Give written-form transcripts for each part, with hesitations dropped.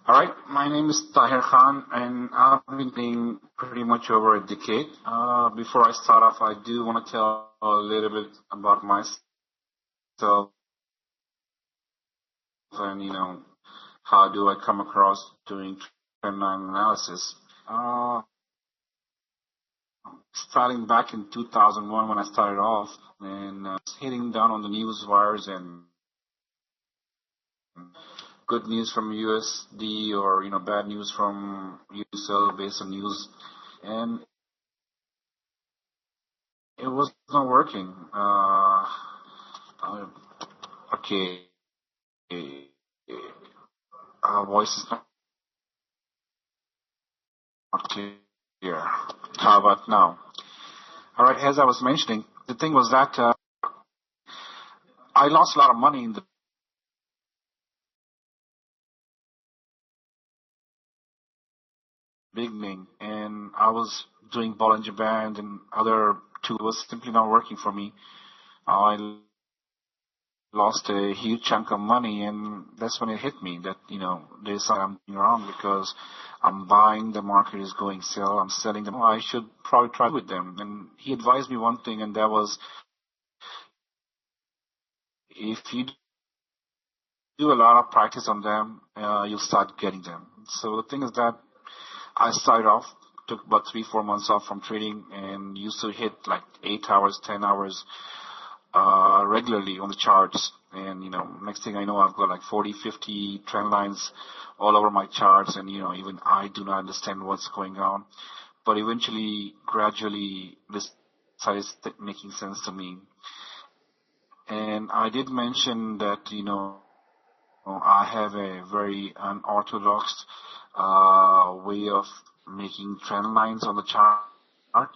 All right, my name is Tahir Khan, and I've been playing pretty much over a decade. Before I start off, I do want to tell a little bit about myself and how do I come across doing trend line analysis. Uh, Starting back in 2001 when I started off, and hitting down on the news wires and good news from USD or bad news from USL based on news, and it was not working. Uh, okay, our voice is not clear. How about now? All right, as I was mentioning, the thing was that I lost a lot of money in the beginning, and I was doing Bollinger Band and other tools was simply not working for me. I lost a huge chunk of money, and that's when it hit me that there's something I'm doing wrong because I'm buying, the market is going sell, I'm selling them. I should probably try with them. And he advised me one thing, and that was if you do a lot of practice on them, you'll start getting them. So the thing is that I started off, took about 3-4 months off from trading, and used to hit like 8 hours, 10 hours regularly on the charts. And next thing I know, I've got like 40, 50 trend lines all over my charts, and even I do not understand what's going on. But eventually, gradually, this started making sense to me. And I did mention that I have a very unorthodox way of making trend lines on the chart.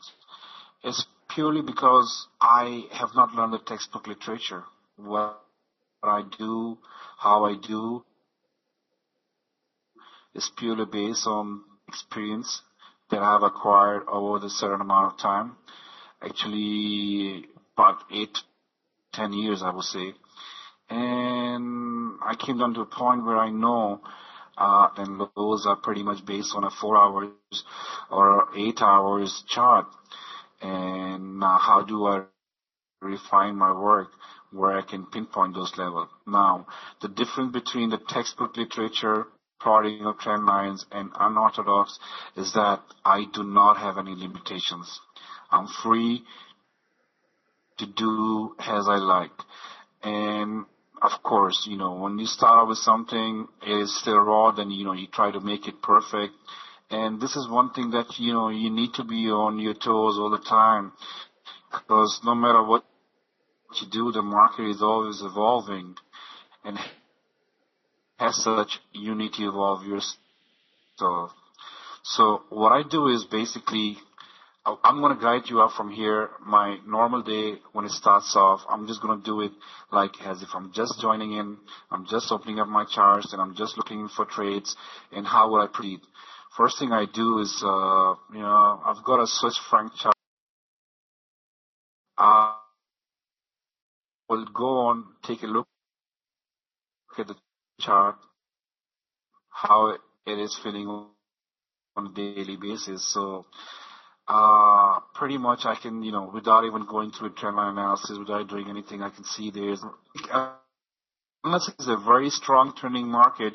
It's purely because I have not learned the textbook literature. What I do, how I do, is purely based on experience that I've acquired over the certain amount of time. Actually, about 8-10 years, I would say. And I came down to a point where I know and lows are pretty much based on a 4 hours or 8 hours chart. And how do I refine my work where I can pinpoint those levels? Now, the difference between the textbook literature, plotting of trend lines, and unorthodox is that I do not have any limitations. I'm free to do as I like. And of course, when you start out with something, it is still raw, then, you try to make it perfect. And this is one thing that, you need to be on your toes all the time. Because no matter what you do, the market is always evolving. And as such, you need to evolve yourself. So what I do is basically, I'm going to guide you up from here. My normal day, when it starts off, I'm just going to do it like as if I'm just joining in. I'm just opening up my charts and I'm just looking for trades and how will I proceed. First thing I do is, I've got a Swiss franc chart. I will go on, take a look at the chart, how it is feeling on a daily basis. So pretty much I can, without even going through a trend line analysis, without doing anything, I can see there's, unless it's a very strong trending market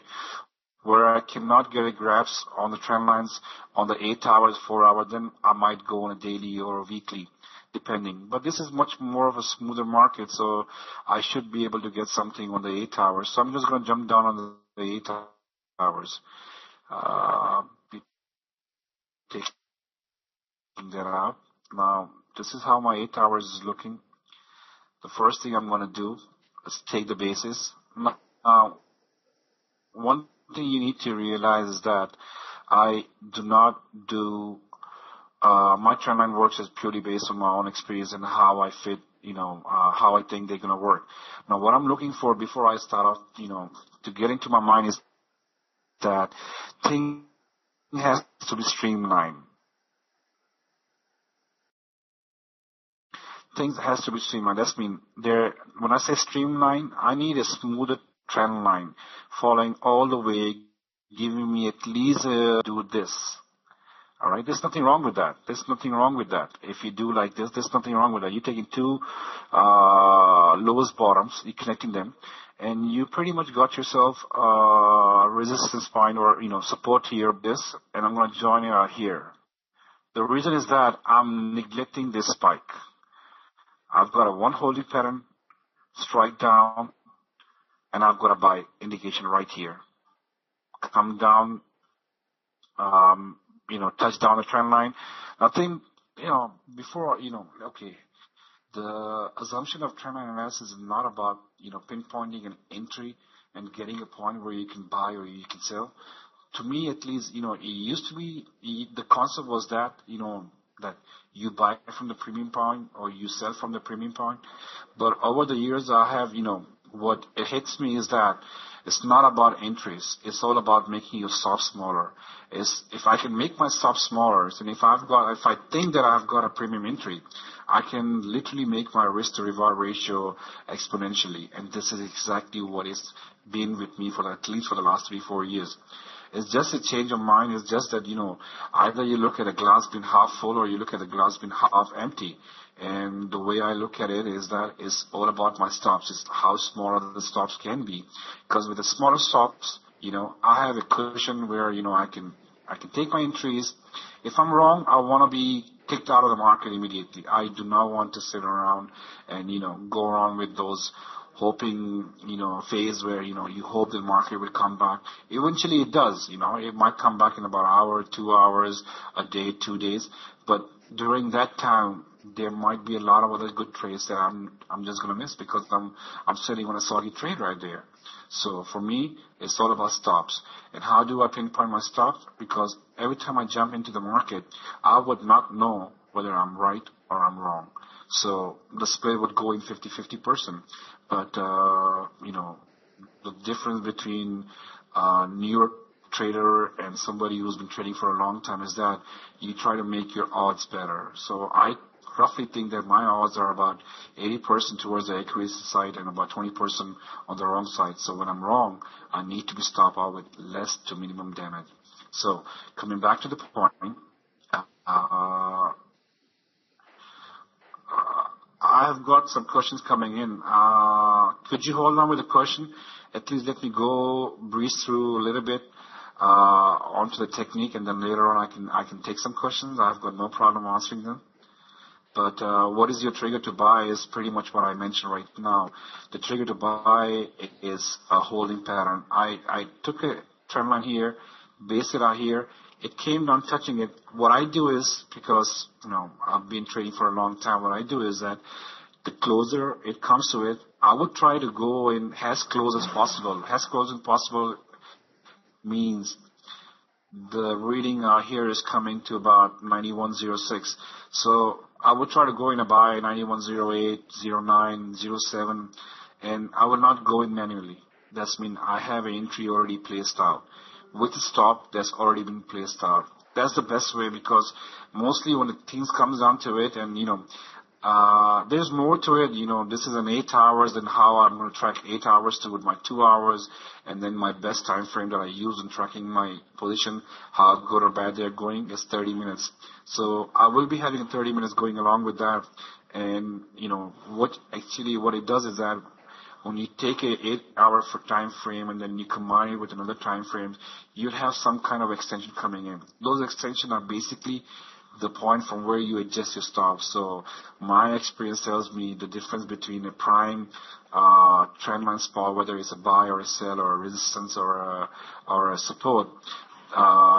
where I cannot get a grasp on the trend lines on the 8 hours, 4 hours, then I might go on a daily or a weekly, depending. But this is much more of a smoother market, so I should be able to get something on the 8 hours. So I'm just going to jump down on the 8 hours. Taking that out. Now, this is how my 8 hours is looking. The first thing I'm going to do is take the basis. Now, one thing you need to realize is that I do not do, my trend line works is purely based on my own experience and how I fit, how I think they're going to work. Now, what I'm looking for before I start off, to get into my mind is that thing has to be streamlined. Things has to be streamlined. That's mean there. When I say streamline, I need a smoother trend line, following all the way giving me at least do this. All right, there's nothing wrong with that. There's nothing wrong with that. If you do like this, there's nothing wrong with that. You're taking two lowest bottoms, you're connecting them, and you pretty much got yourself resistance point or support here. This, and I'm going to join it here. The reason is that I'm neglecting this spike. I've got a one holding pattern, strike down, and I've got a buy indication right here. Come down, touch down the trend line. Nothing, before, okay. The assumption of trend line analysis is not about, pinpointing an entry and getting a point where you can buy or you can sell. To me, at least, it used to be, the concept was that, that you buy from the premium point or you sell from the premium point. But over the years, I have, what it hits me is that it's not about entries. It's all about making your stop smaller. If I can make my stop smaller, and if I think that I've got a premium entry, I can literally make my risk to reward ratio exponentially. And this is exactly what it's been with me for at least for the last 3-4 years. It's just a change of mind. It's just that, either you look at a glass being half full or you look at the glass being half empty. And the way I look at it is that it's all about my stops. It's how small the stops can be. Because with the smaller stops, I have a cushion where, I can take my entries. If I'm wrong, I want to be kicked out of the market immediately. I do not want to sit around and, go around with those hoping, phase where, you hope the market will come back. Eventually it does, it might come back in about an hour, 2 hours, a day, 2 days. But during that time, there might be a lot of other good trades that I'm just going to miss because I'm sitting on a soggy trade right there. So for me, it's all about stops. And how do I pinpoint my stops? Because every time I jump into the market, I would not know whether I'm right or I'm wrong. So the split would go in 50-50%. But, the difference between New York trader and somebody who's been trading for a long time is that you try to make your odds better. So I roughly think that my odds are about 80% towards the accuracy side and about 20% on the wrong side. So when I'm wrong, I need to be stopped out with less to minimum damage. So coming back to the point, I've got some questions coming in. Could you hold on with the question? At least let me go breeze through a little bit onto the technique, and then later on I can take some questions. I've got no problem answering them. But what is your trigger to buy is pretty much what I mentioned right now. The trigger to buy is a holding pattern. I took a trend line here, based it out here. It came down touching it. What I do is, because I've been trading for a long time, what I do is that the closer it comes to it, I would try to go in as close as possible. As close as possible means the reading here is coming to about 91.06. So I would try to go in a buy 91.08, 09, 07, and I will not go in manually. That's mean I have an entry already placed out. With the stop that's already been placed out. That's the best way, because mostly when the things comes down to it, and there's more to it. This is an 8 hours, and how I'm going to track 8 hours to with my 2 hours, and then my best time frame that I use in tracking my position, how good or bad they're going, is 30 minutes. So I will be having 30 minutes going along with that. And what it does is that when you take a 8 hour for time frame and then you combine it with another time frame, you have some kind of extension coming in. Those extensions are basically the point from where you adjust your stop. So my experience tells me the difference between a prime trend line spot, whether it's a buy or a sell or a resistance or a support,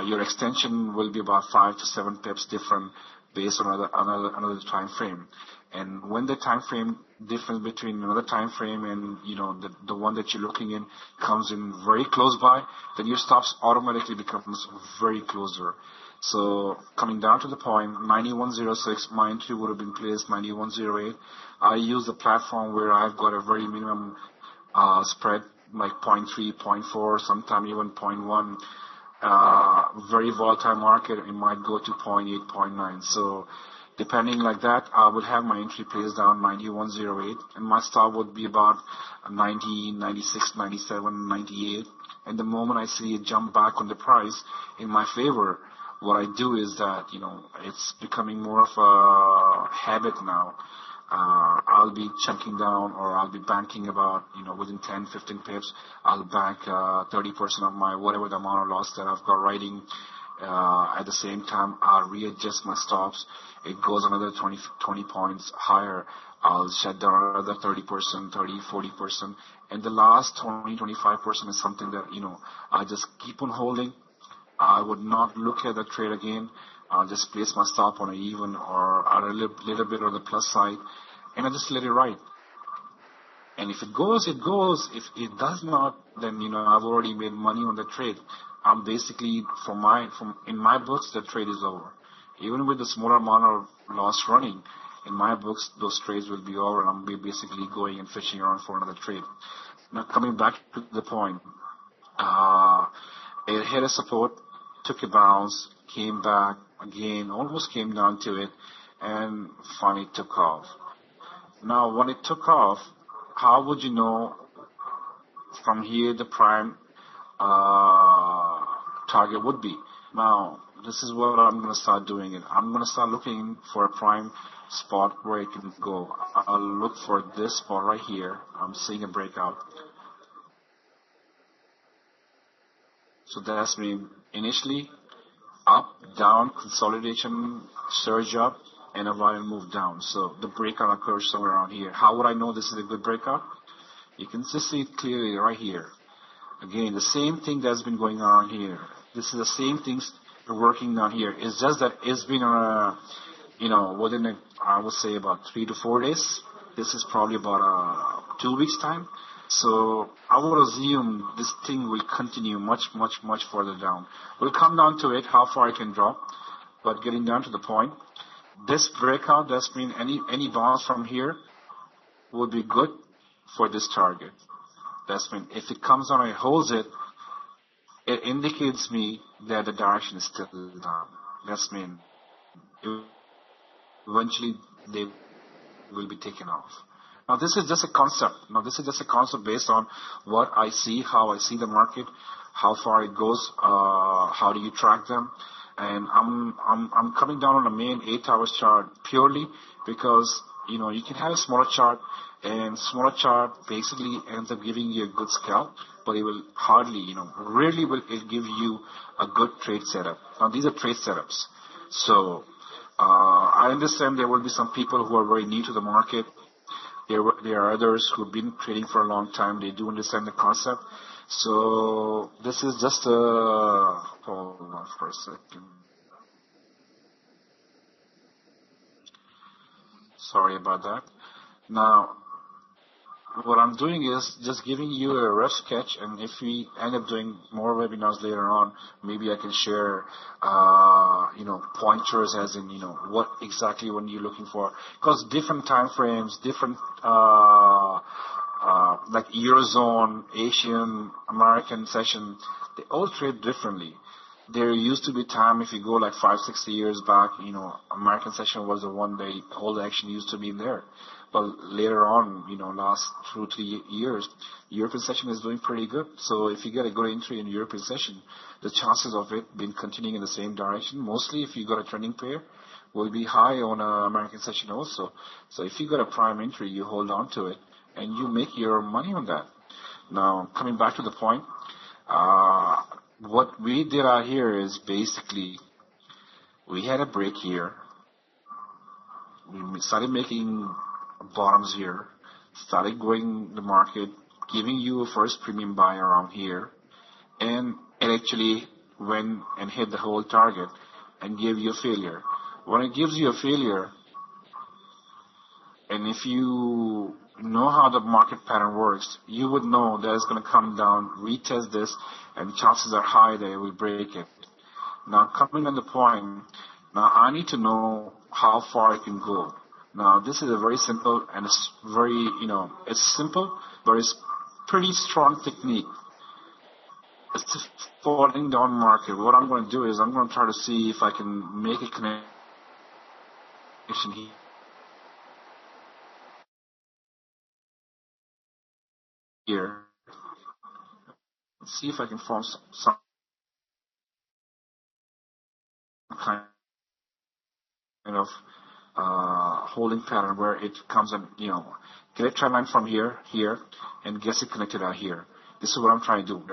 your extension will be about 5 to 7 pips different based on another time frame. And when the time frame difference between another time frame and the one that you're looking in comes in very close by, then your stops automatically becomes very closer. So coming down to the point, 91.06, my entry would have been placed 91.08. I use the platform where I've got a very minimum spread, like 0.3, 0.4, sometimes even 0.1. Very volatile market, it might go to 0.8, 0.9. So depending like that, I would have my entry placed down 91.08, and my stop would be about 90, 96, 97, 98. And the moment I see it jump back on the price in my favor, what I do is that, it's becoming more of a habit now. I'll be chunking down or I'll be banking about, within 10, 15 pips, I'll bank 30% of my whatever the amount of loss that I've got writing. At the same time, I'll readjust my stops. It goes another 20 points higher. I'll shut down another 30%, 30, 40%. And the last 20, 25% is something that, I just keep on holding. I would not look at the trade again. I'll just place my stop on an even or a little bit on the plus side, and I just let it ride. And if it goes, it goes. If it does not, then I've already made money on the trade. I'm basically from in my books the trade is over. Even with the smaller amount of loss running, in my books those trades will be over, and I'm basically going and fishing around for another trade. Now coming back to the point, uh, it hit a support, took a bounce, came back again, almost came down to it, and finally took off. Now, when it took off, how would you know from here the prime uh, target would be? Now, this is what I'm going to start doing. It. I'm going to start looking for a prime spot where it can go. I'll look for this spot right here. I'm seeing a breakout. So that's mean initially up, down, consolidation, surge up, and a violent move down. So the breakout occurs somewhere around here. How would I know this is a good breakout? You can just see it clearly right here. Again, the same thing that's been going on here. This is the same things working on here. It's just that it's been on within I would say about 3 to 4 days. This is probably about 2 weeks time. So I would assume this thing will continue much, much, much further down. We'll come down to it, how far it can drop. But getting down to the point, this breakout, that's mean any bounce from here would be good for this target. That's mean if it comes on and holds it, it indicates me that the direction is still down. That's mean eventually they will be taken off. Now this is just a concept. Now this is just a concept based on what I see, how I see the market, how far it goes, how do you track them, and I'm coming down on the main 8 hours chart purely because you can have a smaller chart, and smaller chart basically ends up giving you a good scalp, but it will hardly, rarely will it give you a good trade setup. Now these are trade setups, so I understand there will be some people who are very new to the market. There are others who've been trading for a long time. They do understand the concept. So this is just a hold on for a second. Sorry about that. Now what I'm doing is just giving you a rough sketch, and if we end up doing more webinars later on, maybe I can share, pointers as in, what exactly when you're looking for, because different time frames, different, like Eurozone, Asian, American session, they all trade differently. There used to be time if you go like 5, 6 years back, American session was the one day all the action used to be in there. But later on, last 2, 3 years, European session is doing pretty good. So if you get a good entry in European session, the chances of it being continuing in the same direction, mostly if you got a trending pair, will be high on American session also. So if you got a prime entry, you hold on to it and you make your money on that. Now, coming back to the point, uh, what we did out here is basically we had a break here. We started making bottoms here, started going the market, giving you a first premium buy around here, and it actually went and hit the whole target and gave you a failure. When it gives you a failure, and if you know how the market pattern works, you would know that it's going to come down, retest this, and chances are high that it will break it. Now, coming on the point, now I need to know how far it can go. Now, this is a very simple and it's very, it's simple, but it's pretty strong technique. It's a falling down market. What I'm going to do is I'm going to try to see if I can make a connection here. see if I can form some kind of holding pattern where it comes and, get a trend line from here, and gets it connected out here. This is what I'm trying to do.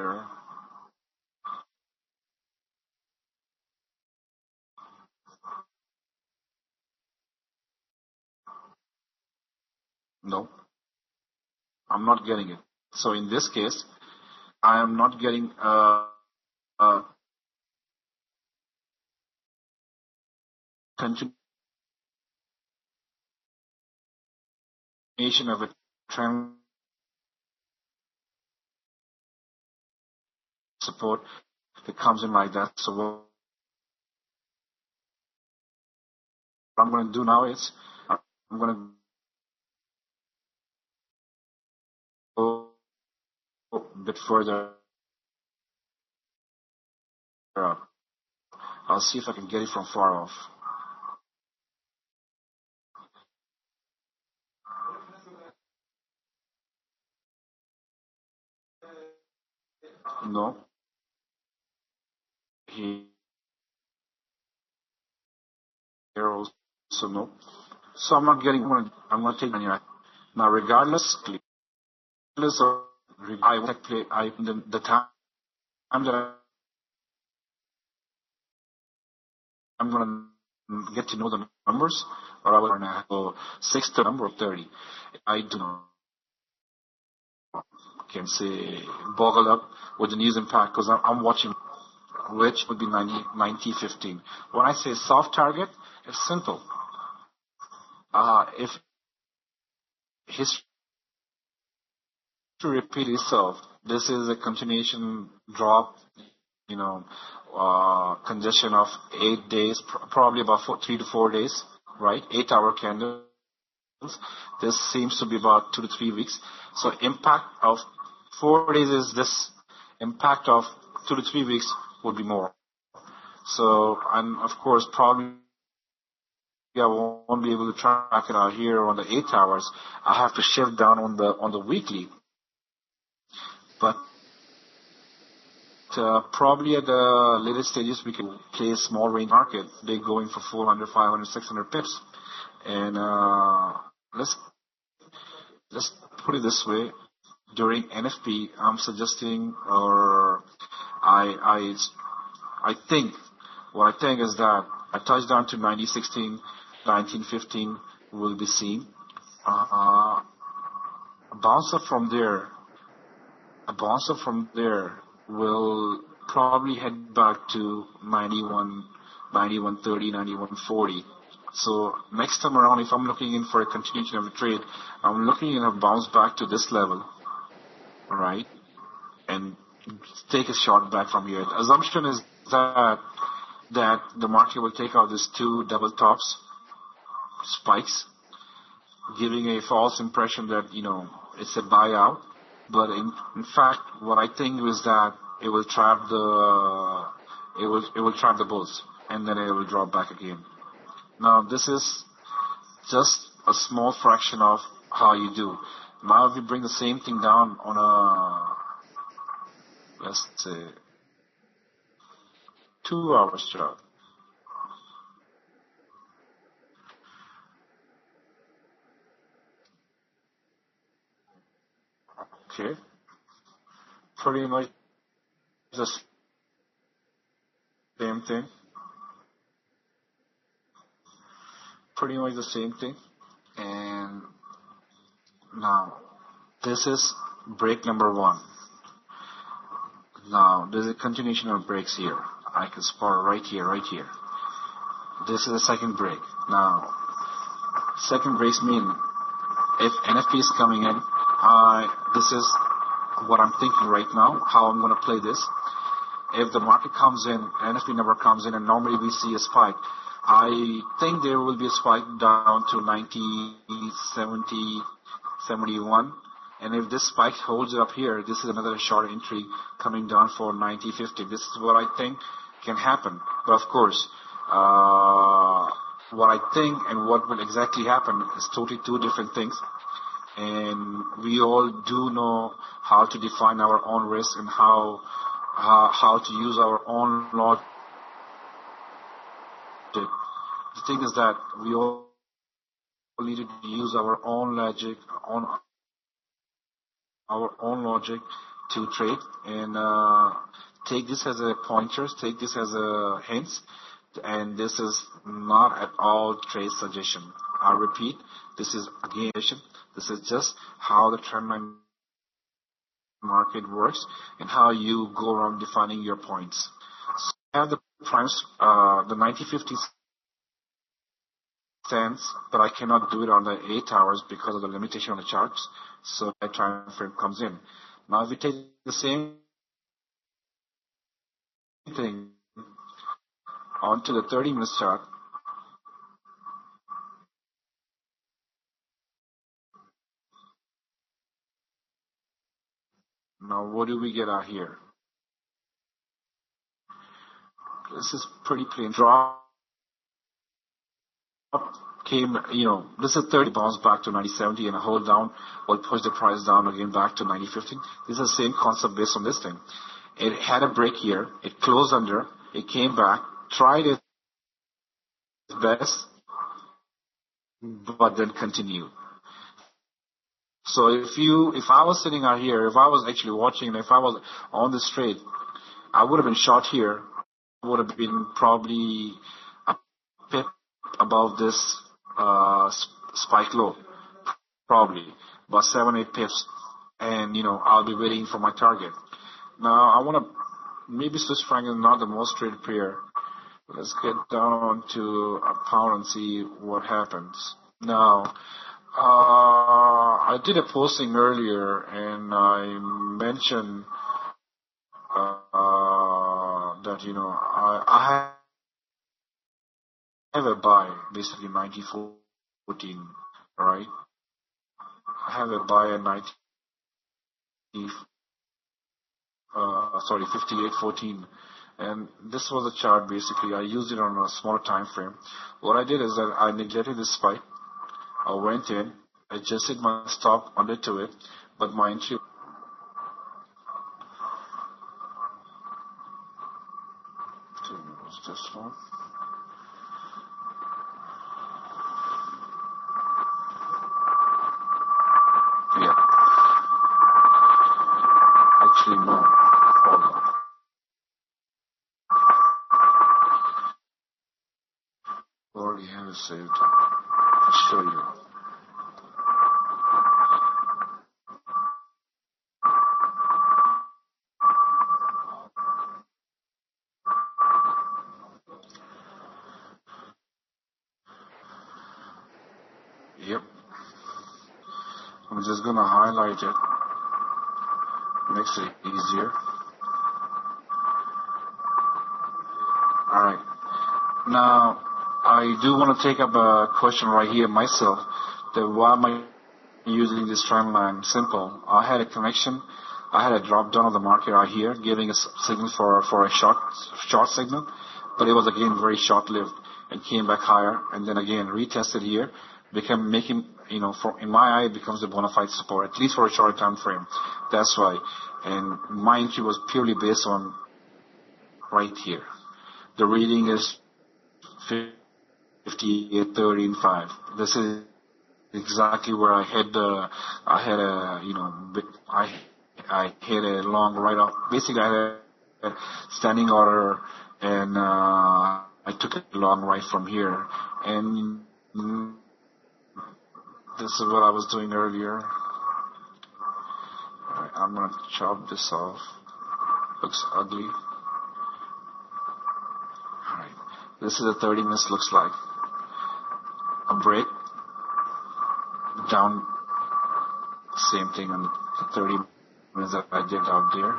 No, I'm not getting it. So in this case, I am not getting a continuation of a trend support that comes in like that. So what I'm going to do now is I'm going to go a bit further up. I'll see if I can get it from far off. No, here also no. So I'm not getting. I'm going to take any. Now, regardless of I want to play, the time that I'm going to get to know the numbers, or I will go 6 to number of 30. I do not can say boggled up with the news impact because I'm watching, which would be 90-15. When I say soft target, it's simple. If history repeat itself, this is a continuation drop, condition of 8 days, probably about 3 to 4 days, right? 8-hour candles. This seems to be about 2 to 3 weeks. So impact of 4 days is this. Impact of 2 to 3 weeks would be more. So, and of course, probably I won't be able to track it out here on the 8 hours. I have to shift down on the weekly. But probably at the later stages, we can play a small range market. They're going for 400, 500, 600 pips. And let's put it this way. During NFP, I'm suggesting, or I think, what I think is that a touchdown to 90-16, 19-15 will be seen. A bouncer from there, will probably head back to 91, 91.30, 91.40. So next time around, if I'm looking in for a continuation of a trade, I'm looking in a bounce back to this level, right? And take a shot back from here. The assumption is that the market will take out these two double tops spikes, giving a false impression that it's a buyout. But in fact, what I think is that it will trap the bulls, and then it will drop back again. Now this is just a small fraction of how you do. Now if you bring the same thing down on let's say 2 hour chart. Okay, pretty much the same thing. Pretty much the same thing. And now this is break number 1. Now there's a continuation of breaks here. I can spot right here, right here. This is the second break. Now, second breaks mean if NFP is coming in, this is what I'm thinking right now, how I'm going to play this. If the market comes in, NFP number comes in, and normally we see a spike, I think there will be a spike down to 90, 70, 71. And if this spike holds up here, this is another short entry coming down for 90, 50. This is what I think can happen. But of course, what I think and what will exactly happen is totally two different things. and we all do know how to define our own risk and how to use our own logic. The thing is that we all need to use on our own logic to trade, and take this as a pointers, take this as a hints, and this is not at all trade suggestion. I repeat, this is again, this is just how the trendline market works and how you go around defining your points. So I have the primes, the 9050 cents, but I cannot do it on the 8 hours because of the limitation on the charts. So that time frame comes in. Now, if we take the same thing onto the 30-minute chart, now what do we get out here? This is pretty plain. Drop came, this is 30, bounce back to 90.70 and a hold down will push the price down again back to 90.50. This is the same concept based on this thing. It had a break here. It closed under. It came back, tried its best, but then continued. So if I was sitting out here, if I was actually watching, and if I was on this trade, I would have been short here. Would have been probably a pip above this spike low, probably about 7-8 pips, and I'll be waiting for my target. Now I want to maybe Swiss franc is not the most traded pair. Let's get down to a pound and see what happens. Now I did a posting earlier and I mentioned that I have a buy basically 90.14, right? I have a buy at 58.14, and this was a chart basically. I used it on a smaller time frame. What I did is that I neglected this spike. I went in, adjusted my stop under to it, but my entry was this one. Yeah. Actually, no. Hold on. Already have it saved. I'll show you. Yep. I'm just gonna highlight it. Makes it easier. Alright. Now, I do want to take up a question right here myself. That why am I using this trend line? Simple. I had a connection. I had a drop down of the market right here, giving a signal for a short signal, but it was again very short-lived and came back higher, and then again retested here, in my eye, it becomes a bona fide support, at least for a short time frame. That's why. And my entry was purely based on right here. The reading is 58.13.5. This is exactly where I hit a long right off. Basically, I had a standing order, and I took a long right from here. And this is what I was doing earlier. Alright, I'm gonna chop this off. Looks ugly. Alright, this is a 30 minutes looks like. A break. Down. Same thing on the 30 minutes that I did out there.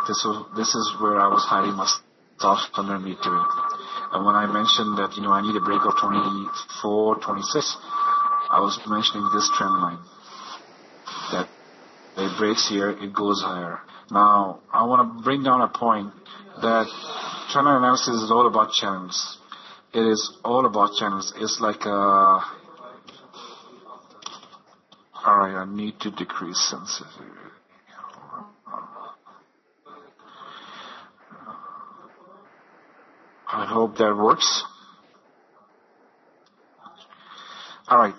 This is where I was hiding my stop underneath to it. And when I mentioned that, I need a break of 24, 26, I was mentioning this trend line. That it breaks here, it goes higher. Now, I want to bring down a point that trend line analysis is all about channels. It is all about channels. It's like All right, I need to decrease sensitivity. I hope that works. All right.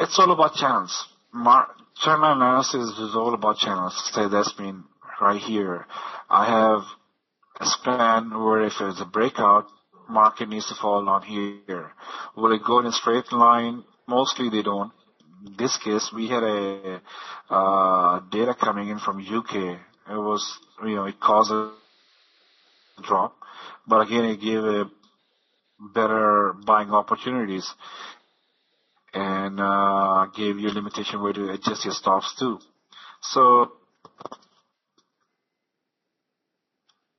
It's all about channels. Channel analysis is all about channels. Say that's mean right here. I have a span where if there's a breakout, market needs to fall down here. Will it go in a straight line? Mostly they don't. In this case, we had a data coming in from UK. It was, it caused a drop, but again, it gave a better buying opportunities and gave you a limitation way to adjust your stops too. So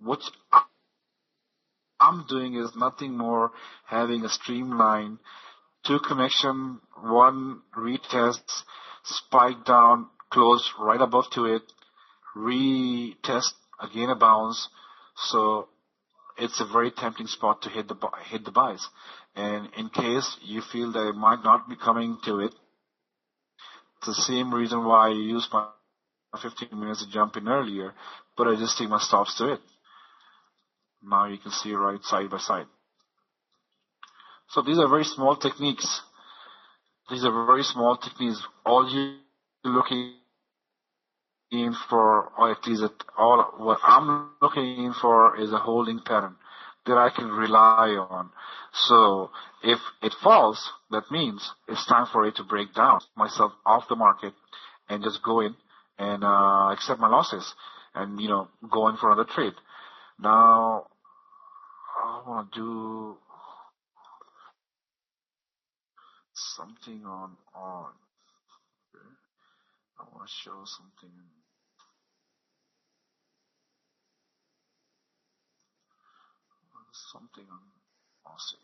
what I'm doing is nothing more having a streamline, two connection, one retest, spike down, close right above to it, retest, again a bounce. So it's a very tempting spot to hit the buys. And in case you feel that it might not be coming to it, it's the same reason why I used my 15 minutes to jump in earlier, but adjusting my stops to it. Now you can see right side by side. So these are very small techniques. All you're looking in for, or at least all what I'm looking in for, is a holding pattern that I can rely on. So if it falls, that means it's time for it to break down myself off the market and just go in and accept my losses and go in for another trade. Now I want to do something on. I want to show something on Aussie.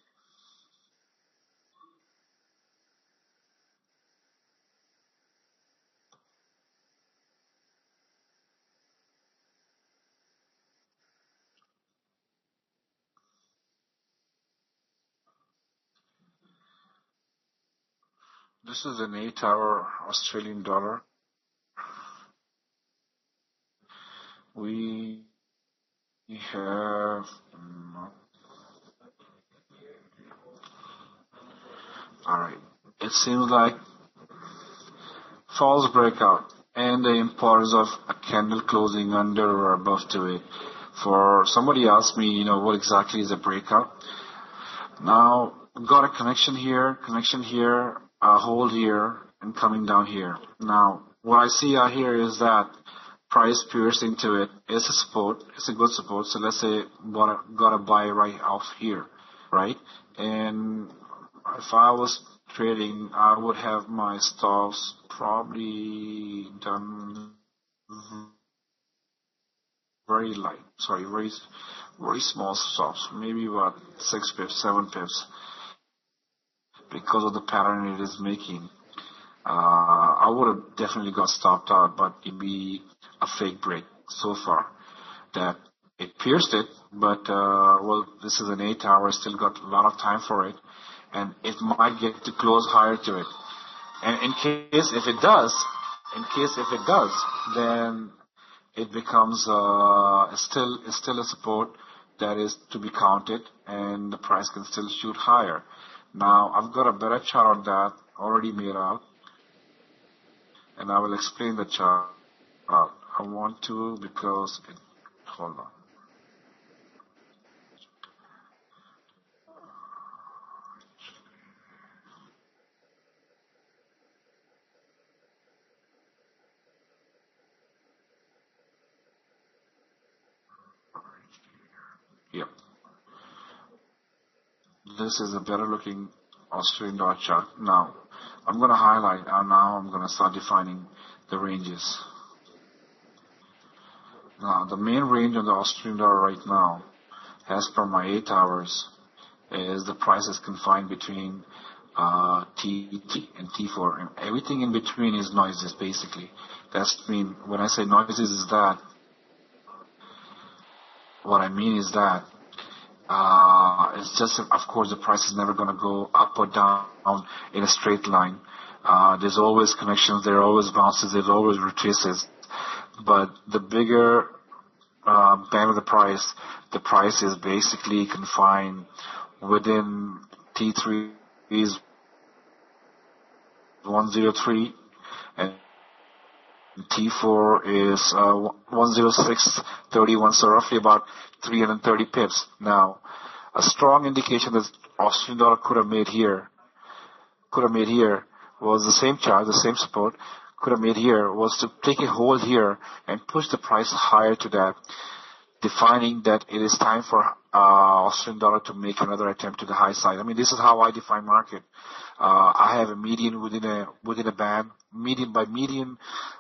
This is an 8-hour Australian dollar. We have all right. It seems like false breakout and the importance of a candle closing under or above to it. For somebody asked me, what exactly is a breakout? Now, I've got a connection here, a hold here, and coming down here. Now, what I see out here is that price piercing to it is a support. It's a good support. So let's say got a buy right off here, right? And if I was trading, I would have my stops probably done very light. Sorry, very small stops. Maybe about 6 pips, 7 pips, because of the pattern it is making. I would have definitely got stopped out, but it'd be a fake break so far. That it pierced it, but this is an 8-hour, still got a lot of time for it, and it might get to close higher to it. And in case if it does, then it becomes still a support that is to be counted, and the price can still shoot higher. Now I've got a better chart on that already made out, and I will explain the chart. I want to because hold on. Yep. This is a better looking Australian dollar chart. Now, I'm going to highlight, and now I'm going to start defining the ranges. Now, the main range of the Australian dollar right now, as per my 8 hours, is the price is confined between T and T4. And everything in between is noises, basically. When I say noises is that, what I mean is that it's just, of course, the price is never going to go up or down in a straight line. There's always connections, there are always bounces, there's always retraces. But the bigger band of the price is basically confined within T3's 103 and T4 is 106.31, so roughly about 330 pips. Now, a strong indication that Australian dollar could have made here was the same chart, the same support, could have made here was to take a hold here and push the price higher to that, defining that it is time for Australian dollar to make another attempt to the high side. I mean, this is how I define market. I have a median within a band. Median by median,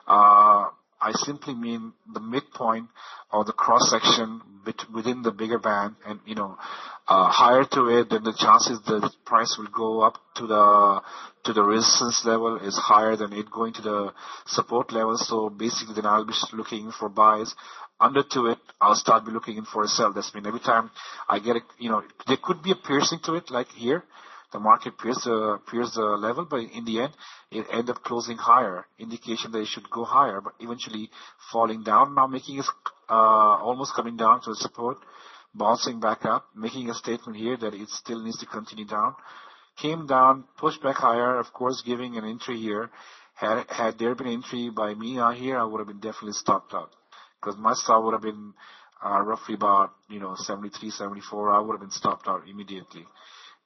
I simply mean the midpoint or the cross section within the bigger band, and higher to it, then the chances that the price will go up to the resistance level is higher than it going to the support level. So basically, then I'll be looking for buys. Under to it, I'll start be looking in for a sell. That's mean every time I get there could be a piercing to it, like here. The market pierced the level, but in the end, it ended up closing higher, indication that it should go higher, but eventually falling down, now making it almost coming down to the support, bouncing back up, making a statement here that it still needs to continue down. Came down, pushed back higher, of course, giving an entry here. Had there been entry by me out here, I would have been definitely stopped out, because my stop would have been roughly about 73, 74. I would have been stopped out immediately.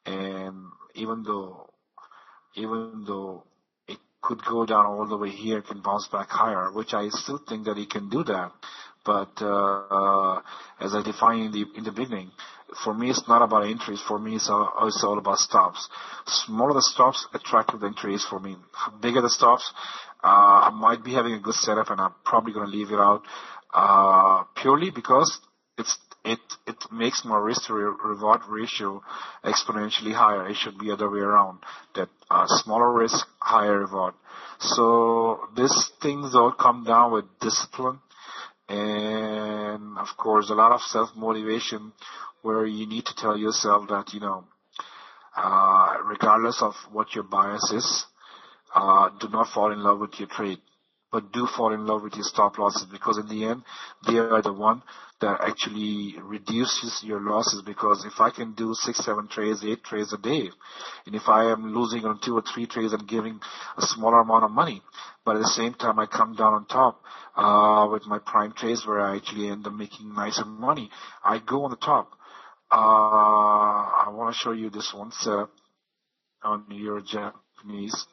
And even though it could go down all the way here, it can bounce back higher, which I still think that it can do that. But as I defined in the beginning, for me it's not about entries. For me it's all about stops. Smaller the stops, attractive the entries for me. Bigger the stops, I might be having a good setup and I'm probably going to leave it out purely because it makes my risk to reward ratio exponentially higher. It should be other way around. That smaller risk, higher reward. So these things all come down with discipline and of course a lot of self-motivation, where you need to tell yourself that regardless of what your bias is, do not fall in love with your trade, but do fall in love with your stop losses, because in the end, they are the one that actually reduces your losses. Because if I can do 6, 7 trades, 8 trades a day, and if I am losing on 2 or 3 trades and giving a smaller amount of money, but at the same time I come down on top with my prime trades where I actually end up making nicer money, I go on the top. I want to show you this one setup on Euro Japanese.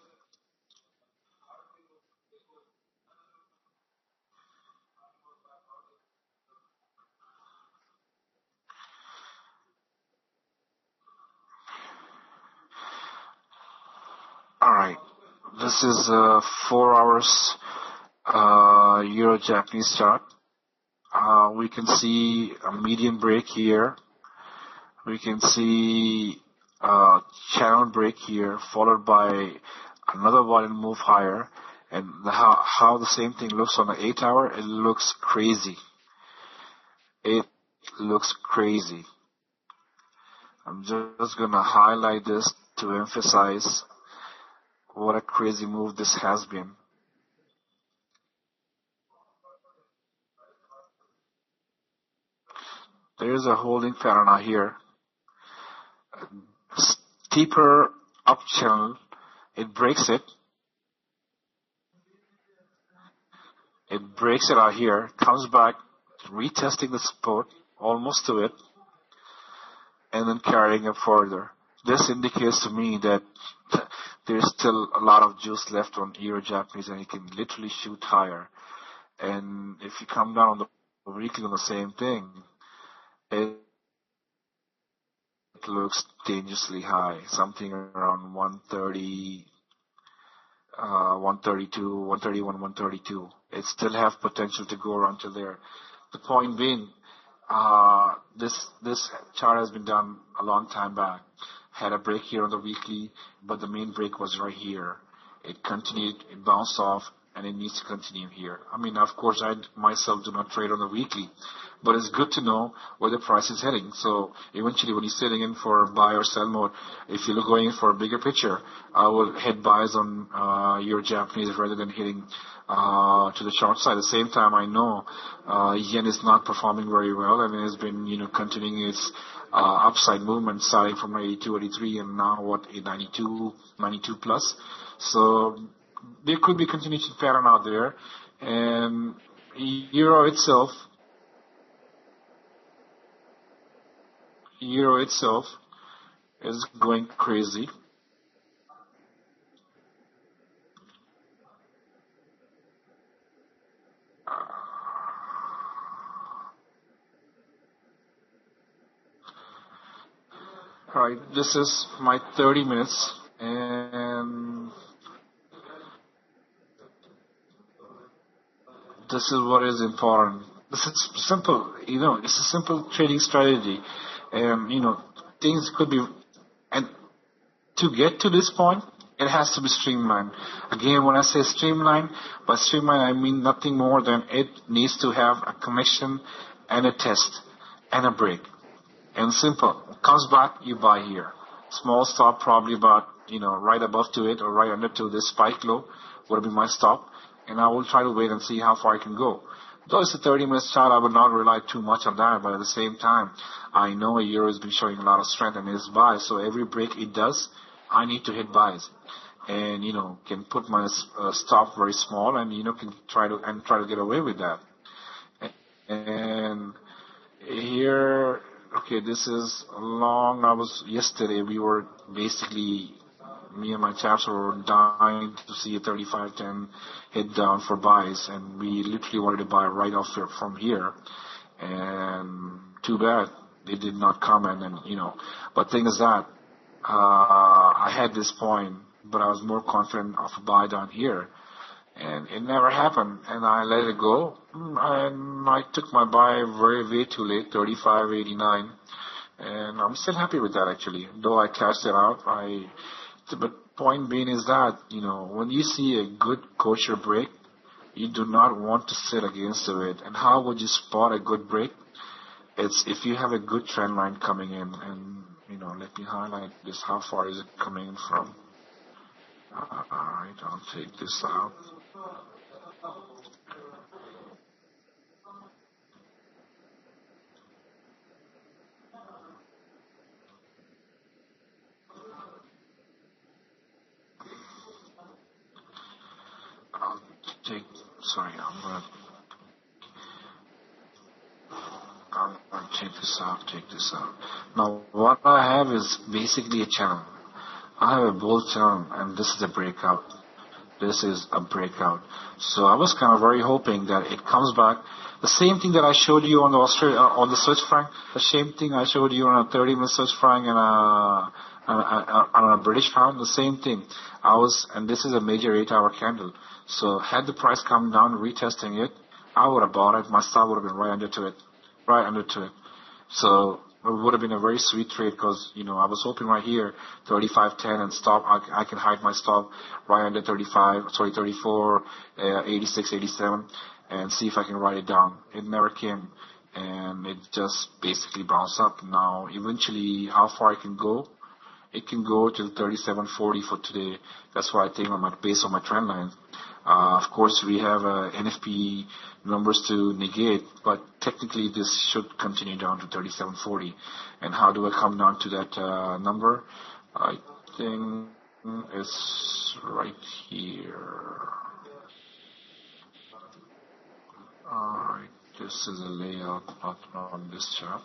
Alright, this is 4 hours Euro Japanese chart. We can see a median break here. We can see a channel break here, followed by another volume move higher. And how the same thing looks on the 8 hour, it looks crazy. It looks crazy. I'm just going to highlight this to emphasize what a crazy move this has been. There is a holding pattern out here. Steeper up channel. It breaks it. It breaks it out here. Comes back, retesting the support, almost to it, and then carrying it further. This indicates to me that there's still a lot of juice left on Euro Japanese, and it can literally shoot higher. And if you come down on the weekly on the same thing, it looks dangerously high, something around 130, 132, 131, 132. It still have potential to go around to there. The point being, this chart has been done a long time back. Had a break here on the weekly, but the main break was right here. It continued, it bounced off, and it needs to continue here. I mean, of course, I myself do not trade on the weekly, but it's good to know where the price is heading. So eventually, when you're sitting in for buy or sell mode, if you're going for a bigger picture, I will hit buys on your Japanese rather than hitting to the short side. At the same time, I know yen is not performing very well, and it has been continuing its upside movement starting from 82, 83, and now what 92, 92 plus. So there could be continuation pattern out there, and euro itself, euro itself is going crazy. All right, this is my 30 minutes, and this is what is important. This is simple, it's a simple trading strategy, and things could be, and to get to this point, it has to be streamlined. Again, when I say streamlined, by streamlined I mean nothing more than it needs to have a connection and a test and a break. And simple. Comes back, you buy here. Small stop probably about, right above to it or right under to this spike low would be my stop. And I will try to wait and see how far I can go. Though it's a 30-minute chart, I would not rely too much on that. But at the same time, I know a euro has been showing a lot of strength and it's buy. So every break it does, I need to hit buys. And, can put my stop very small and, can try to get away with that. And here, okay, this is long. Yesterday, we were basically, me and my chaps were dying to see a 35.10 hit down for buys, and we literally wanted to buy right off from here. And too bad they did not come, and then, but thing is that, I had this point, but I was more confident of a buy down here. And it never happened, and I let it go. And I took my buy way too late, 35.89, and I'm still happy with that actually. Though I cashed it out, but point being is that when you see a good kosher break, you do not want to sit against it. And how would you spot a good break? It's if you have a good trend line coming in, and let me highlight this. How far is it coming in from? Alright, I'll take this out. I'll take, sorry, I'm gonna take this out. Now, what I have is basically a channel. I have a bull channel, and this is a breakout. This is a breakout. So I was kind of very hoping that it comes back. The same thing that I showed you on the on the Swiss franc, the same thing I showed you on a 30-minute Swiss franc and on a British pound, the same thing. And this is a major 8-hour candle. So had the price come down, retesting it, I would have bought it. My stop would have been right under to it. So it would have been a very sweet trade because, I was hoping right here, 35.10 and stop. I can hide my stop right under 34, 86, 87 and see if I can write it down. It never came, and it just basically bounced up. Now, eventually, how far I can go? It can go to 37.40 for today. That's what I think based on my trend line. Of course, we have NFP numbers to negate, but technically this should continue down to 37.40. And how do I come down to that number? I think it's right here. Alright, this is a layout on this chart.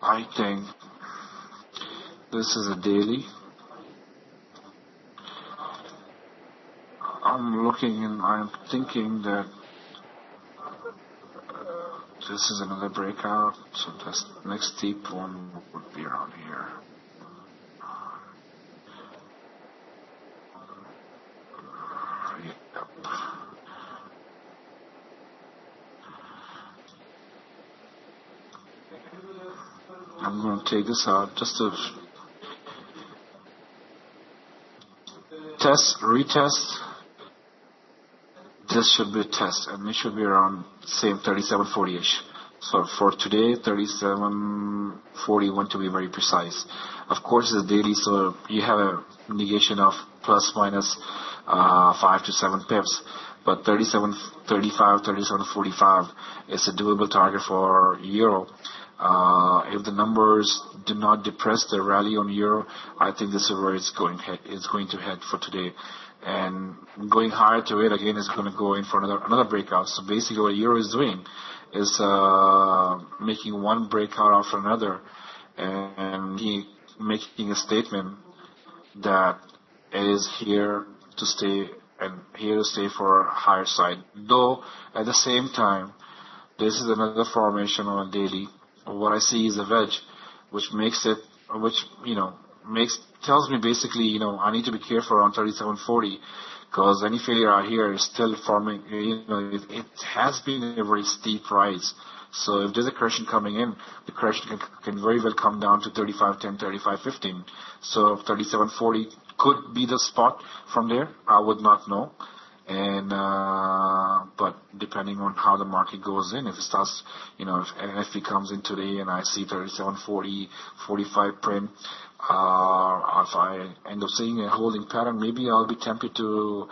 I think this is a daily. I'm looking and I'm thinking that this is another breakout. So the next steep one would be around here. I'm going to take this out just to retest. This should be a test, and it should be around same 3740-ish. So for today, 3741 to be very precise. Of course, it's daily, so you have a negation of plus minus 5 to 7 pips. But 3735, 3745 is a doable target for euro. If the numbers do not depress the rally on euro, I think this is where it's going to head for today. And going higher to it again is going to go in for another breakout. So basically, what euro is doing is making one breakout after another, and making a statement that it is here to stay and here to stay for a higher side. Though at the same time, this is another formation on a daily. What I see is a wedge, which tells me basically, I need to be careful around 3740, because any failure out here is still forming, it has been a very steep rise. So if there's a correction coming in, the correction can very well come down to 3510, 3515. So 3740 could be the spot from there. I would not know. And but depending on how the market goes in, if it starts, if NFP comes in today and I see 3740, 45 print, if I end up seeing a holding pattern, maybe I'll be tempted to,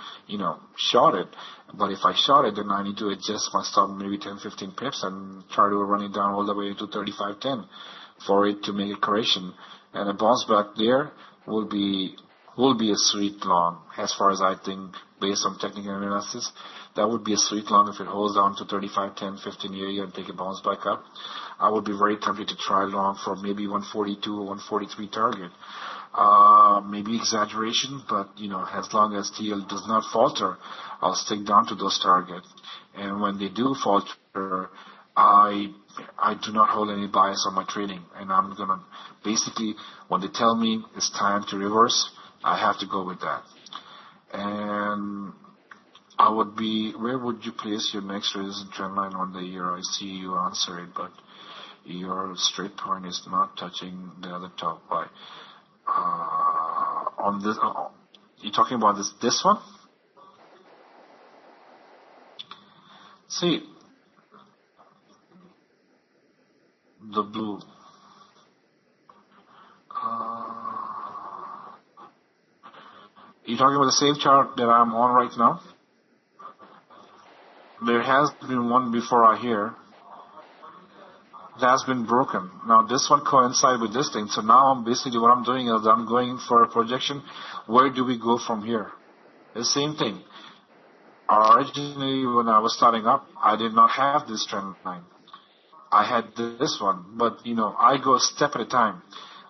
short it. But if I short it, then I need to adjust my stop maybe 10, 15 pips and try to run it down all the way to 3510 for it to make a correction. And a bounce back there will be a sweet long, as far as I think, based on technical analysis. That would be a sweet long if it holds down to 35, 10, 15 area and take a bounce back up. I would be very tempted to try long for maybe 142 or 143 target. Maybe exaggeration, but as long as TL does not falter, I'll stick down to those targets. And when they do falter, I do not hold any bias on my trading, and I'm gonna basically, when they tell me it's time to reverse, I have to go with that. And where would you place your next resistance trend line on the year? I see you answer it, but your straight point is not touching the other top. Why? On this, you're talking about this one? See, the blue. You're talking about the same chart that I'm on right now? There has been one before here that's been broken. Now this one coincides with this thing. So now what I'm doing is I'm going for a projection. Where do we go from here? The same thing. Originally, when I was starting up, I did not have this trend line. I had this one, but I go a step at a time.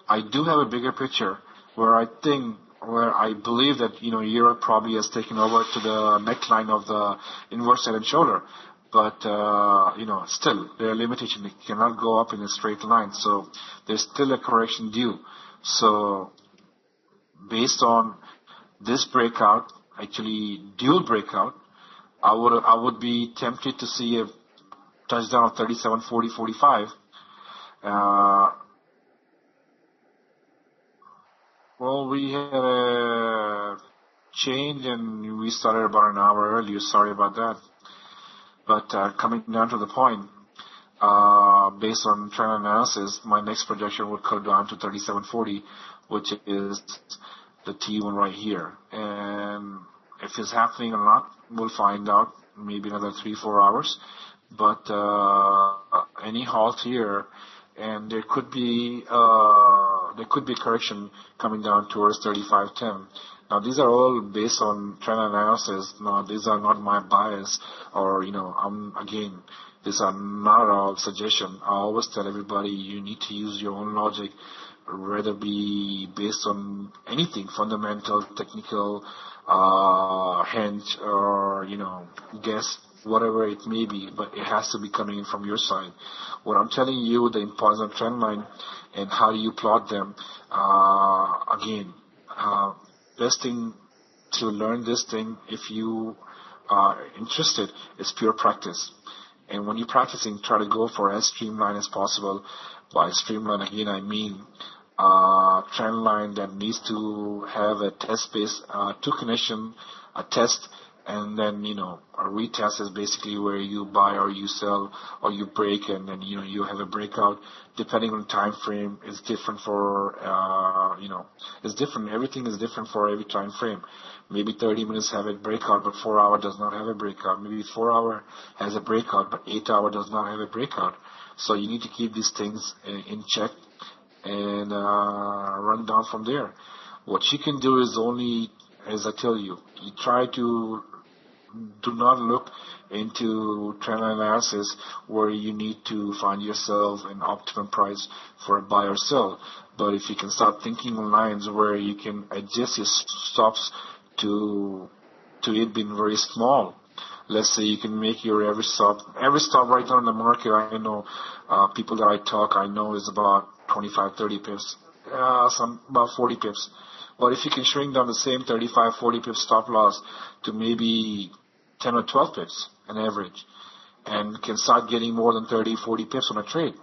I do have a bigger picture where I believe that Europe probably has taken over to the neckline of the inverse head and shoulder, but still there are limitations. It cannot go up in a straight line, so there's still a correction due. So based on this breakout, actually dual breakout, I would be tempted to see a touchdown of 37, 40, 45. Well, we had a change and we started about an hour earlier. Sorry about that. But coming down to the point, based on trend analysis, my next projection would come down to 3740, which is the T1 right here. And if it's happening or not, we'll find out maybe another 3-4 hours. But any halt here, and there could be correction coming down towards 3510. Now these are all based on trend analysis. Now these are not my bias, or these are not at all suggestion. I always tell everybody you need to use your own logic, whether be based on anything fundamental, technical, hint, or guess, whatever it may be, but it has to be coming in from your side. What I'm telling you, the importance of trend line and how do you plot them, best thing to learn this thing, if you are interested, is pure practice. And when you're practicing, try to go for as streamlined as possible. By streamline again, I mean trend line that needs to have a test base, two connection, a test, and then a retest is basically where you buy or you sell or you break, and then you have a breakout. Depending on time frame, it's different for it's different. Everything is different for every time frame. Maybe 30 minutes have a breakout, but 4 hour does not have a breakout. Maybe 4 hour has a breakout, but 8 hour does not have a breakout. So you need to keep these things in check and run down from there. What you can do is only, as I tell you, you try to do not look into trend analysis where you need to find yourself an optimum price for a buy or sell. But if you can start thinking on lines where you can adjust your stops to it being very small. Let's say you can make your every stop right now in the market. I know people that I know is about 25, 30 pips, some about 40 pips. But if you can shrink down the same 35, 40 pips stop loss to maybe 10 or 12 pips, an average, and can start getting more than 30, 40 pips on a trade,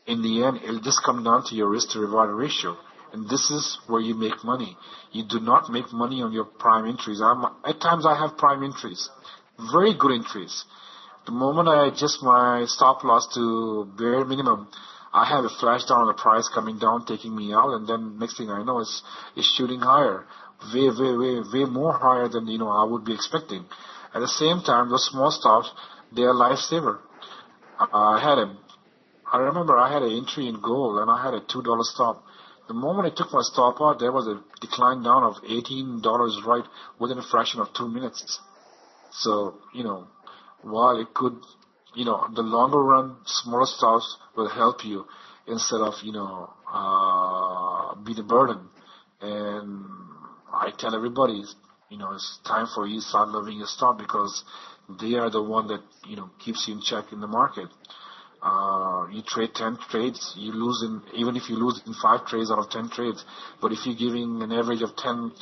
in the end, it'll just come down to your risk to reward ratio. And this is where you make money. You do not make money on your prime entries. At times I have prime entries, very good entries. The moment I adjust my stop loss to bare minimum, I have a flash down on the price coming down, taking me out, and then next thing I know is shooting higher, way more higher than I would be expecting. At the same time, those small stops, they are lifesaver. I remember I had an entry in gold and I had a $2 stop. The moment I took my stop out, there was a decline down of $18 right within a fraction of 2 minutes. So, while it could, the longer run, smaller stops will help you instead of, be the burden. And I tell everybody, it's time for you to start loving your stop because they are the one that, keeps you in check in the market. You trade 10 trades, you lose even if you lose in 5 trades out of 10 trades. But if you're giving an average of 10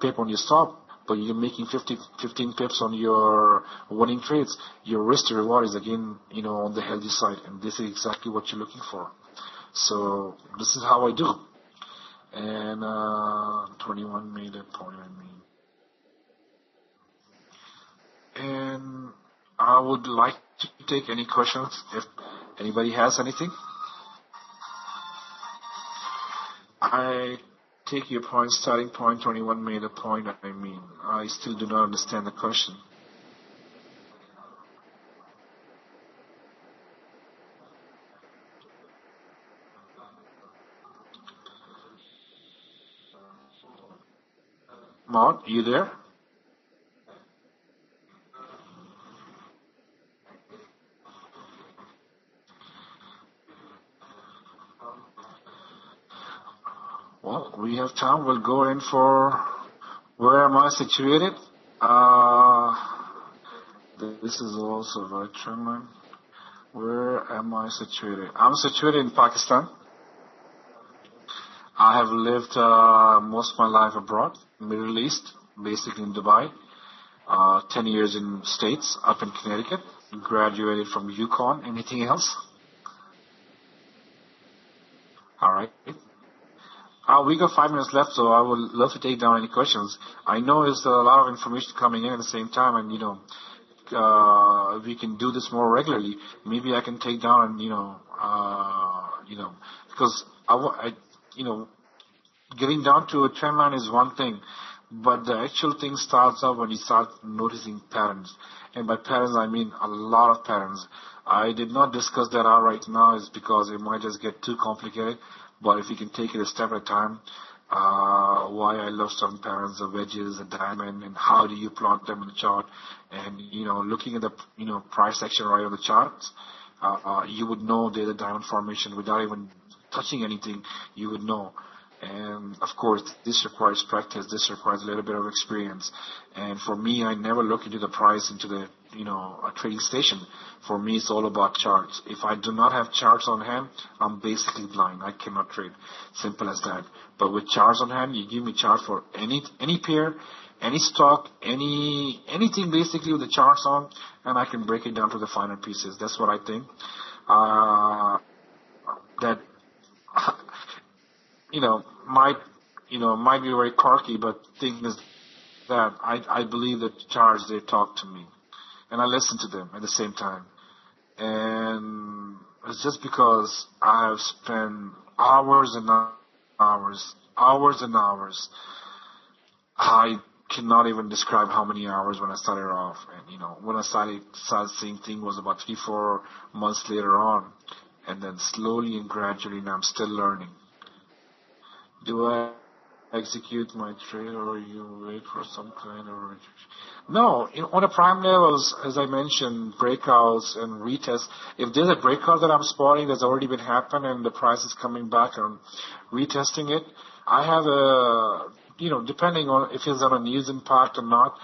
pip on your stop, but you're making 15 pips on your winning trades, your risk to reward is again, on the healthy side. And this is exactly what you're looking for. So this is how I do. And 21 made a point, And I would like to take any questions if anybody has anything. I take your point, starting point, 21 made a point. I still do not understand the question. Maud, you there? Well, we have time. We'll go in for where am I situated? This is also very true. Where am I situated? I'm situated in Pakistan. I have lived most of my life abroad, Middle East, basically in Dubai. 10 years in States, up in Connecticut. Graduated from UConn. Anything else? All right. We got 5 minutes left, so I would love to take down any questions. I know there's a lot of information coming in at the same time, and if we can do this more regularly, maybe I can take down and because getting down to a trend line is one thing, but the actual thing starts out when you start noticing patterns, and by patterns I mean a lot of patterns. I did not discuss that out right now, is because it might just get too complicated. But if you can take it a step at a time, why I love certain patterns, the wedges, the diamond, and how do you plot them in the chart, and looking at the price action right on the charts, you would know the diamond formation without even touching anything. You would know. And of course, this requires practice. This requires a little bit of experience. And for me, I never look into the price, into the a trading station. For me, it's all about charts. If I do not have charts on hand, I'm basically blind. I cannot trade. Simple as that. But with charts on hand, you give me charts for any pair, any stock, anything basically with the charts on, and I can break it down to the finer pieces. That's what I think. that might might be very quirky, but thing is that I believe that charge they talk to me, and I listen to them at the same time. And it's just because I have spent hours and hours and hours. I cannot even describe how many hours when I started off. And when I started seeing things was about 3 4 months later on, and then slowly and gradually now I'm still learning. Do I execute my trade or you wait for some kind of rejection? No, on the prime levels, as I mentioned, breakouts and retests. If there's a breakout that I'm spotting that's already been happened and the price is coming back and retesting it, I have depending on if it's on a news impact or not.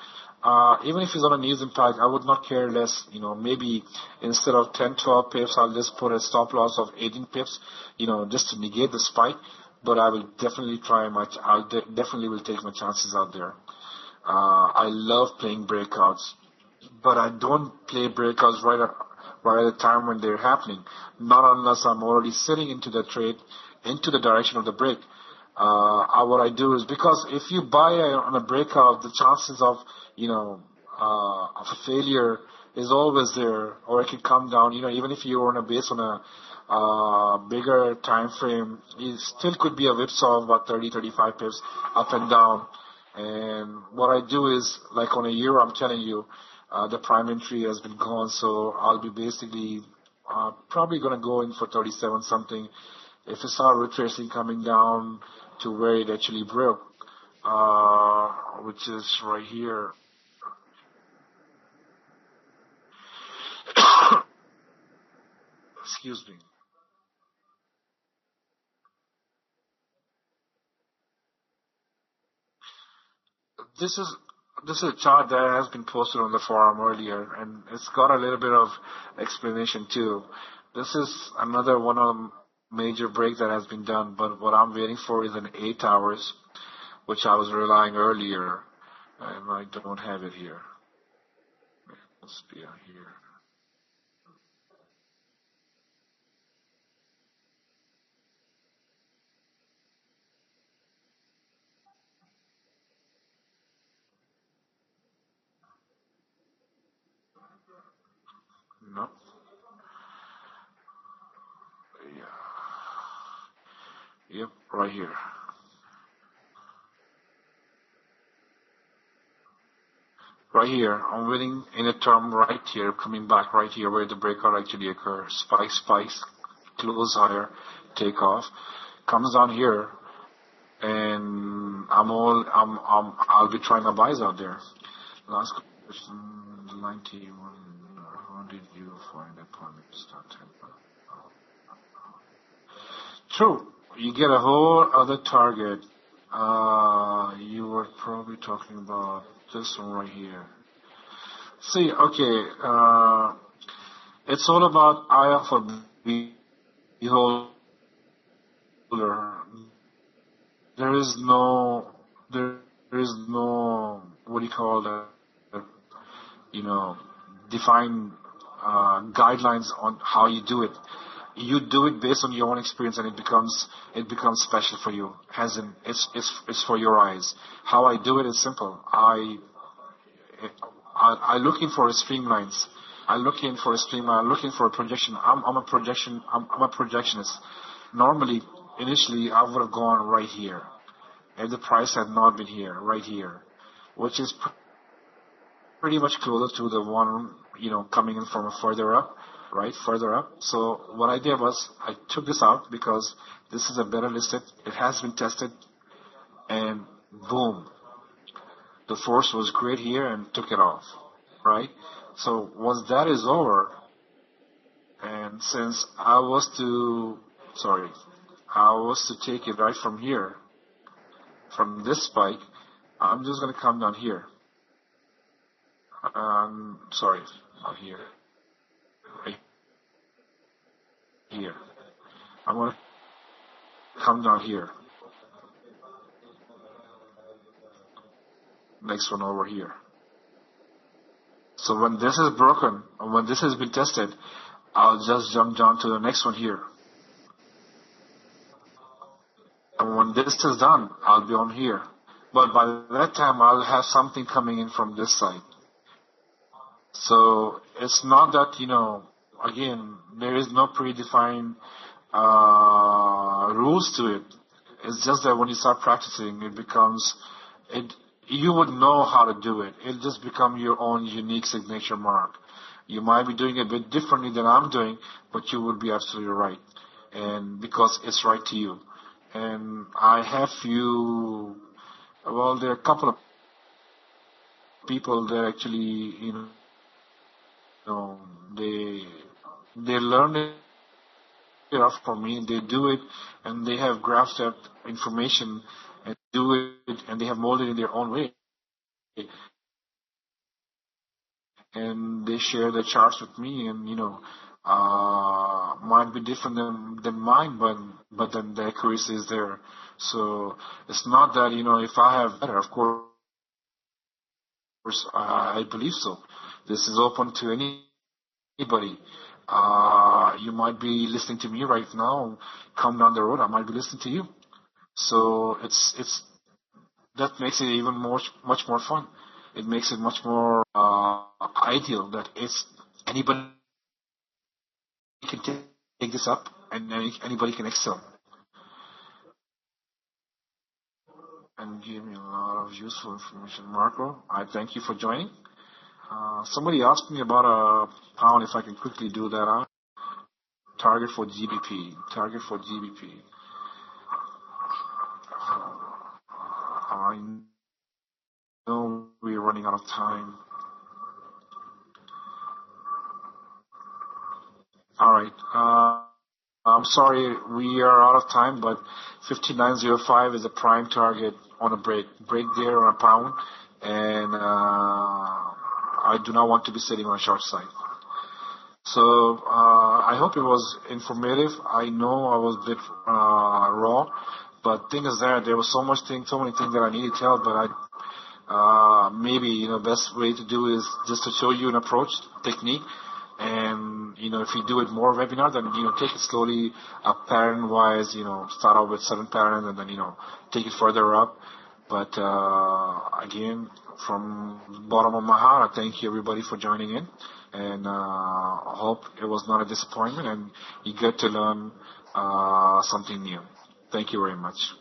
Even if it's on a news impact, I would not care less. Maybe instead of 10, 12 pips, I'll just put a stop loss of 18 pips, just to negate the spike. But I will definitely definitely will take my chances out there. I love playing breakouts, but I don't play breakouts right at the time when they're happening. Not unless I'm already sitting into the trade, into the direction of the break. What I do is because if you buy on a breakout, the chances of a failure is always there, or it can come down. Even if you're on a base on a bigger time frame, it still could be a whipsaw of about 30, 35 pips up and down. And what I do is, like on a year, I'm telling you, the prime entry has been gone, so I'll be basically probably going to go in for 37 something. If it's not retracing coming down to where it actually broke, which is right here. Excuse me. This is this is a chart that has been posted on the forum earlier, and it's got a little bit of explanation too. This is another one of the major break that has been done, but what I'm waiting for is an 8 hours, which I was relying earlier, and I don't have it here. It must be out here. No, yeah, yep, right here. Right here, I'm waiting in a term right here, coming back right here where the breakout actually occurs. Spikes, close higher, take off, comes down here, and I'll be trying my buys out there. Last question, 91. How did you find a point start tempo? True, you get a whole other target. You were probably talking about this one right here. See, okay, it's all about eye of a beholder. There is no, there is no, what do you call that? You know, defined guidelines on how you do it. You do it based on your own experience, and it becomes special for you. As in, it's for your eyes. How I do it is simple. I looking for streamlines. I'm looking for a streamline. I'm looking for a projection. I'm a projection. I'm a projectionist. Normally, initially, I would have gone right here if the price had not been here, right here, which is pretty much closer to the one coming in from further up, right, further up. So what I did was I took this out because this is a better listed. It has been tested, and boom, the force was great here and took it off, right? So once that is over, and since I was to take it right from here, from this spike, I'm just going to come down here. Sorry, not here, right here. I'm going to come down here. Next one over here. So when this is broken, or when this has been tested, I'll just jump down to the next one here. this is done, I'll be on here. But by that time, I'll have something coming in from this side. So it's not that, again, there is no predefined rules to it. It's just that when you start practicing, it, you would know how to do it. It'll just become your own unique signature mark. You might be doing it a bit differently than I'm doing, but you would be absolutely right. And because it's right to you. And I have there are a couple of people that actually, they learn it off from me. They do it, and they have graphed up information and do it, and they have molded it in their own way. And they share their charts with me, and might be different than mine, but then the accuracy is there. So it's not that if I have better, of course I believe so. This is open to anybody. You might be listening to me right now. Come down the road, I might be listening to you. So it's that makes it even much more fun. It makes it much more ideal that it's anybody can take this up and anybody can excel and give me a lot of useful information. Marco, I thank you for joining. Somebody asked me about a pound, if I can quickly do that. Target for GBP. Target for GBP. I know we're running out of time. All right. I'm sorry, we are out of time, but 59.05 is a prime target on a break. Break there on a pound, and I do not want to be sitting on a short side. So I hope it was informative. I know I was a bit raw, but thing is that there was so many things that I needed to tell, but maybe best way to do is just to show you an approach technique. And if you do it more webinar, then take it slowly, pattern wise. Start out with 7 patterns and then take it further up. But again, from the bottom of my heart, I thank you everybody for joining in, and I hope it was not a disappointment and you get to learn something new. Thank you very much.